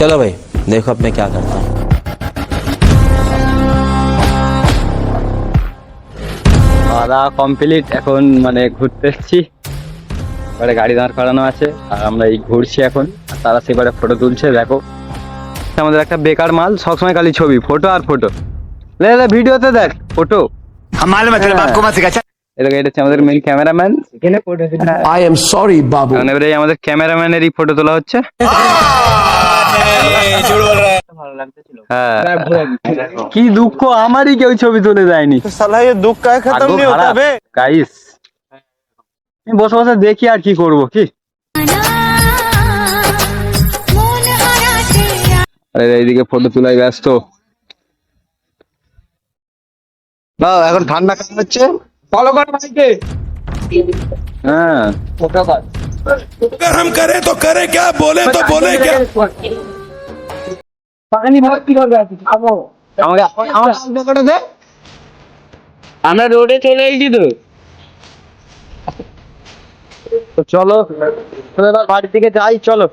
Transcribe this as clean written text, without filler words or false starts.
चलो भाई देखो अब मैं क्या करता हूँ। খাওয়া কমপ্লিট, এখন মানে ঘুরতে এসেছি, এবারে গাড়ি দাঁড় করানো আছে আর আমরা এই ঘুরছি এখন। আর তারা সেবারে ফটো তুলছে, দেখো আমাদের একটা বেকার মাল, সবসময় খালি ছবি, ফটো আর ফটো। লে লে ভিডিওতে দেখ ফটো। এটা হচ্ছে আমাদের main cameraman. I am sorry, Babu. এখন এবারে আমাদের ক্যামেরাম্যানেরই ফটো তোলা হচ্ছে। হ্যাঁ, কি দুঃখ, আমারই কেউ ছবি তুলে দেয়নি। दुख का खत्म नहीं होता बे। গাইস বসে বসে দেখি আর কি করবো কি। আরে এইদিকে ফটো তোলাই ব্যস্ত। না এখন ঠান্ডা কেমন হচ্ছে? ফলো কর ভাইকে। হ্যাঁ ফটো কর। अगर हम करें तो करें क्या, बोले तो बोले क्या। পানি ভর্তি করবে আজকে খাবো। আমাকে আমার ফটো দে। আমরা রোডে চলে এসেছি তো। তো চলো এবার বাড়ি থেকে যাই, চলো।